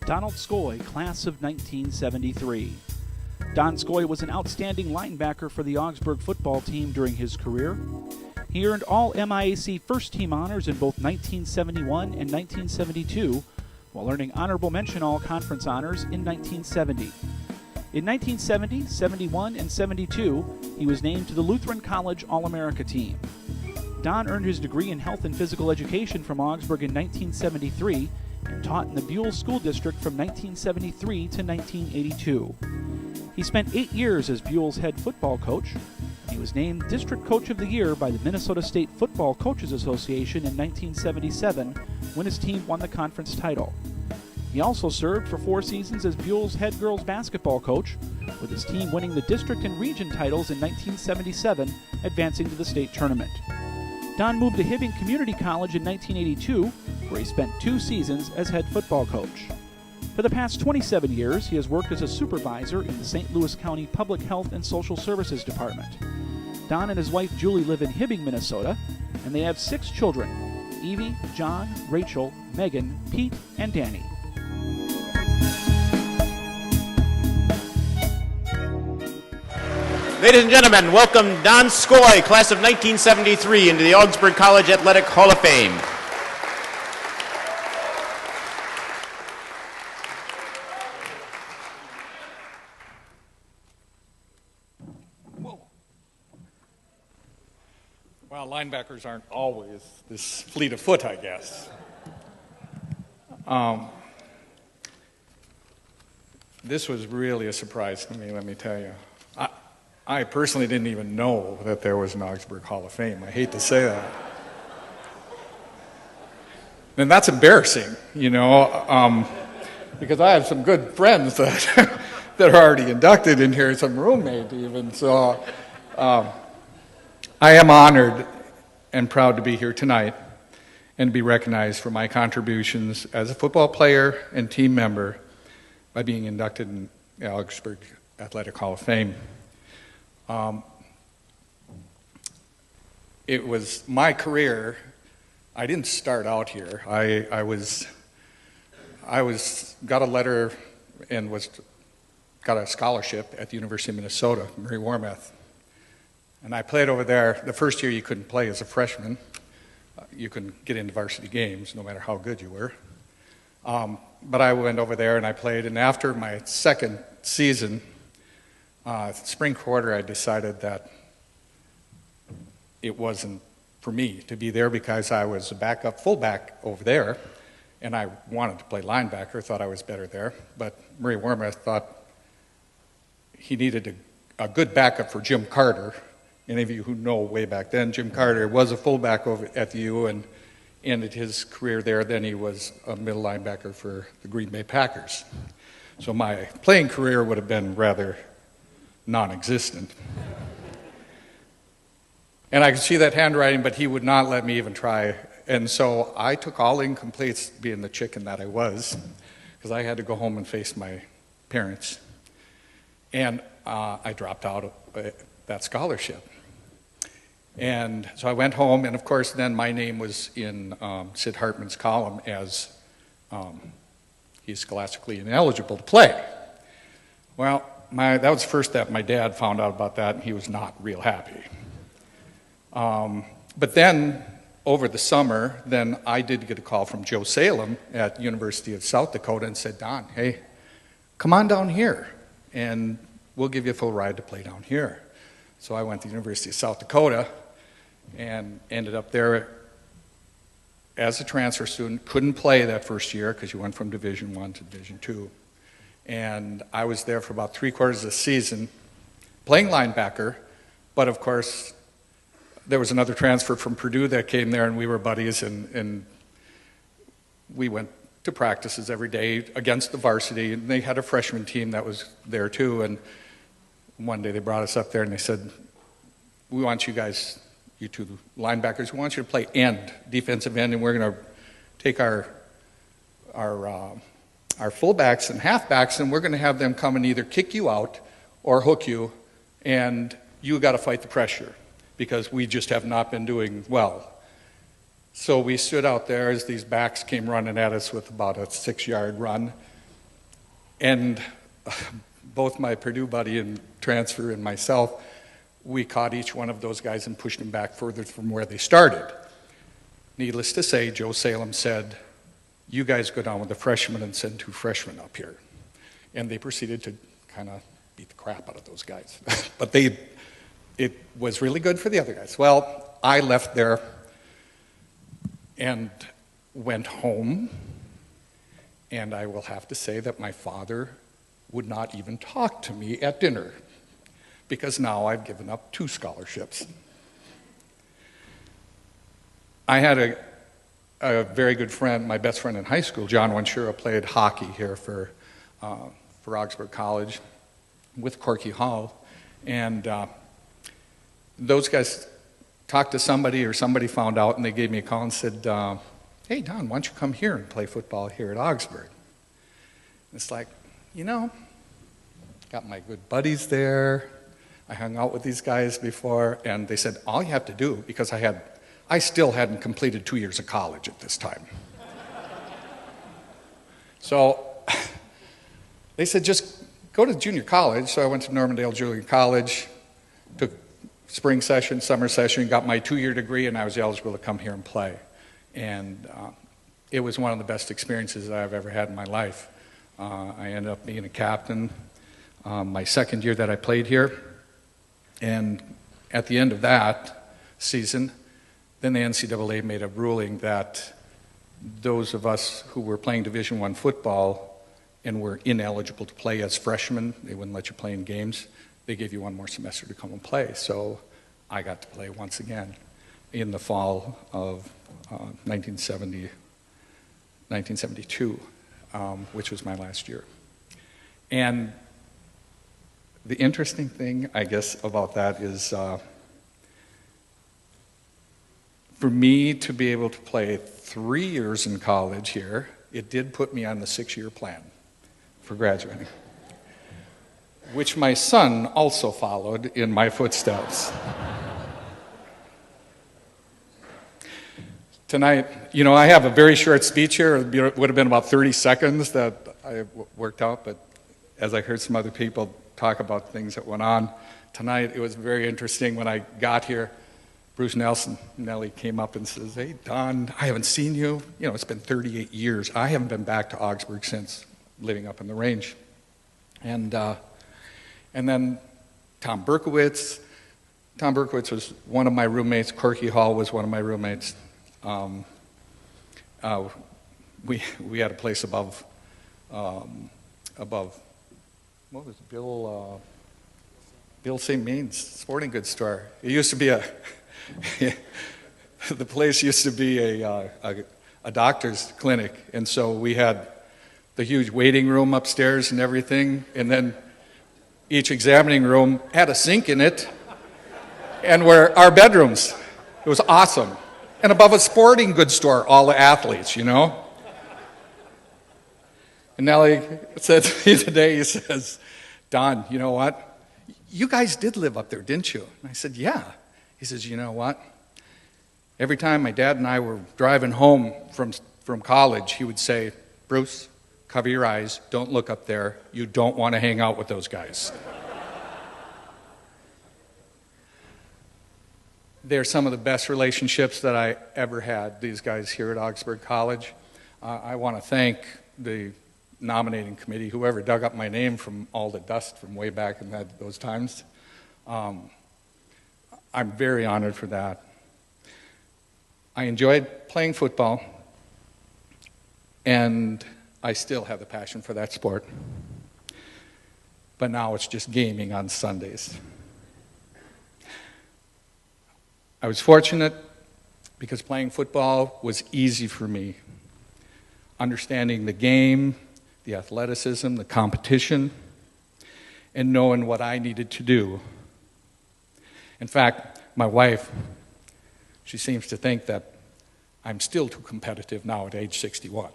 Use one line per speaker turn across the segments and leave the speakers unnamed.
Donald Skoy, class of 1973. Don Skoy was an outstanding linebacker for the Augsburg football team during his career. He earned All-MIAC first-team honors in both 1971 and 1972, while earning honorable mention All-Conference honors in 1970. In 1970, 71, and 72, he was named to the Lutheran College All-America team. Don earned his degree in health and physical education from Augsburg in 1973 and taught in the Buell School District from 1973 to 1982. He spent 8 years as Buell's head football coach. He was named District Coach of the Year by the Minnesota State Football Coaches Association in 1977 when his team won the conference title. He also served for 4 seasons as Buell's head girls basketball coach, with his team winning the district and region titles in 1977, advancing to the state tournament. Don moved to Hibbing Community College in 1982, where he spent 2 seasons as head football coach. For the past 27 years, he has worked as a supervisor in the St. Louis County Public Health and Social Services Department. Don and his wife Julie live in Hibbing, Minnesota, and they have 6 children: Evie, John, Rachel, Megan, Pete, and Danny.
Ladies and gentlemen, welcome Don Skoy, class of 1973, into the Augsburg College Athletic Hall of Fame.
Well, linebackers aren't always this fleet of foot, I guess. This was really a surprise to me, let me tell you. I personally didn't even know that there was an Augsburg Hall of Fame. I hate to say that. And that's embarrassing, you know, because I have some good friends that, that are already inducted in here, some roommates even. So I am honored and proud to be here tonight and be recognized for my contributions as a football player and team member by being inducted in the Augsburg Athletic Hall of Fame. It was my career. I didn't start out here. I got a letter and got a scholarship at the University of Minnesota, Murray-Warmath. And I played over there. The first year you couldn't play as a freshman. You couldn't get into varsity games no matter how good you were. But I went over there and I played, and after my second season, spring quarter, I decided that it wasn't for me to be there because I was a backup fullback over there, and I wanted to play linebacker, thought I was better there. But Murray Warmath thought he needed a good backup for Jim Carter. Any of you who know way back then, Jim Carter was a fullback over at the U and ended his career there. Then he was a middle linebacker for the Green Bay Packers. So my playing career would have been rather non-existent. And I could see that handwriting, but he would not let me even try. And so I took all incompletes, being the chicken that I was, because I had to go home and face my parents. And I dropped out of that scholarship. And so I went home, and of course then my name was in Sid Hartman's column as he's scholastically ineligible to play. Well, that was the first step. My dad found out about that, and he was not real happy. But then, over the summer, then I did get a call from Joe Salem at University of South Dakota and said, Don, hey, come on down here, and we'll give you a full ride to play down here. So I went to the University of South Dakota and ended up there as a transfer student. Couldn't play that first year because you went from Division I to Division II. And I was there for about 3/4 of the season playing linebacker, but of course there was another transfer from Purdue that came there, and we were buddies, and we went to practices every day against the varsity, and they had a freshman team that was there too. And one day they brought us up there and they said, we want you guys, you two linebackers, we want you to play end, defensive end, and we're going to take our fullbacks and halfbacks, and we're going to have them come and either kick you out or hook you, and you got to fight the pressure because we just have not been doing well. So we stood out there as these backs came running at us with about a 6-yard run, And both my Purdue buddy and transfer and myself, we caught each one of those guys and pushed them back further from where they started. Needless to say, Joe Salem said, "You guys go down with the freshmen and send 2 freshmen up here." And they proceeded to kind of beat the crap out of those guys. But it was really good for the other guys. Well, I left there and went home, and I will have to say that my father would not even talk to me at dinner, because now I've given up 2 scholarships. I had a very good friend, my best friend in high school, John Wanshura, played hockey here for Augsburg College with Corky Hall, and those guys talked to somebody, or somebody found out, and they gave me a call and said, "Hey, Don, why don't you come here and play football here at Augsburg?" It's like, got my good buddies there. I hung out with these guys before, and they said, all you have to do, because I still hadn't completed 2 years of college at this time. So they said, just go to junior college. So I went to Normandale Junior College, took spring session, summer session, got my 2-year degree, and I was eligible to come here and play. And it was one of the best experiences that I've ever had in my life. I ended up being a captain my second year that I played here. And at the end of that season, then the NCAA made a ruling that those of us who were playing Division I football and were ineligible to play as freshmen, they wouldn't let you play in games, they gave you 1 more semester to come and play. So I got to play once again in the fall of 1972, which was my last year. And the interesting thing, I guess, about that is for me to be able to play 3 years in college here, it did put me on the 6-year plan for graduating, which my son also followed in my footsteps. Tonight, I have a very short speech here. It would have been about 30 seconds that I worked out, but as I heard some other people talk about things that went on tonight, it was very interesting. When I got here, Bruce Nelly came up and says, "Hey, Don, I haven't seen you. It's been 38 years. I haven't been back to Augsburg since living up in the range." And then Tom Berkowitz was one of my roommates. Corky Hall was one of my roommates. We had a place above what was it, Bill St. Main's sporting goods store. It used to be the place used to be a doctor's clinic, and so we had the huge waiting room upstairs and everything, and then each examining room had a sink in it, and were our bedrooms. It was awesome. And above a sporting goods store, all the athletes, And Nellie said to me today, he says, "Don, you know what? You guys did live up there, didn't you?" And I said, "Yeah." He says, "You know what? Every time my dad and I were driving home from college, he would say, 'Bruce, cover your eyes, don't look up there. You don't want to hang out with those guys.'" They're some of the best relationships that I ever had, these guys here at Augsburg College. I want to thank the nominating committee, whoever dug up my name from all the dust from way back in those times. I'm very honored for that. I enjoyed playing football, and I still have the passion for that sport. But now it's just gaming on Sundays. I was fortunate because playing football was easy for me. Understanding the game, the athleticism, the competition, and knowing what I needed to do. In fact, my wife, she seems to think that I'm still too competitive now at age 61.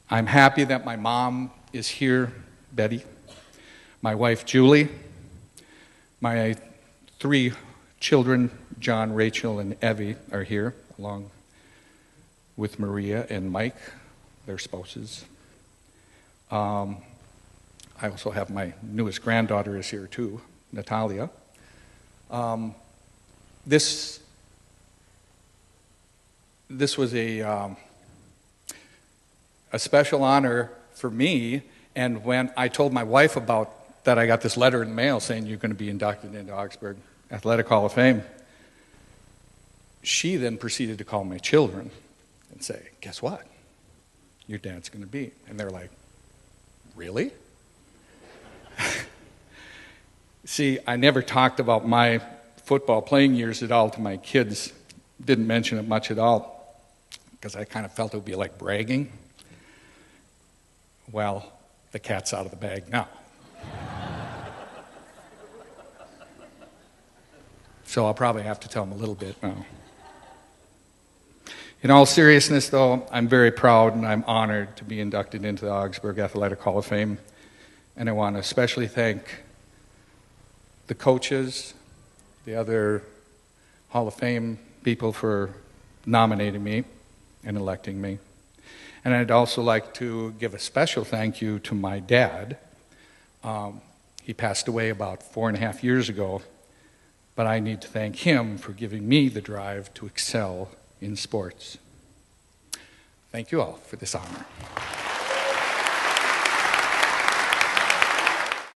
I'm happy that my mom is here, Betty, my wife, Julie, my 3 children, John, Rachel, and Evie, are here, along with Maria and Mike, their spouses. I also have my newest granddaughter is here too, Natalia. This was a special honor for me, and when I told my wife about that, I got this letter in the mail saying you're going to be inducted into Augsburg Athletic Hall of Fame. She then proceeded to call my children and say, guess what? Your dad's going to be. And they're like, really? See, I never talked about my football playing years at all to my kids. Didn't mention it much at all because I kind of felt it would be like bragging. Well, the cat's out of the bag now. So I'll probably have to tell them a little bit now. In all seriousness, though, I'm very proud and I'm honored to be inducted into the Augsburg Athletic Hall of Fame. And I want to especially thank the coaches, the other Hall of Fame people for nominating me and electing me. And I'd also like to give a special thank you to my dad. He passed away about 4.5 years ago, but I need to thank him for giving me the drive to excel in sports. Thank you all for this honor.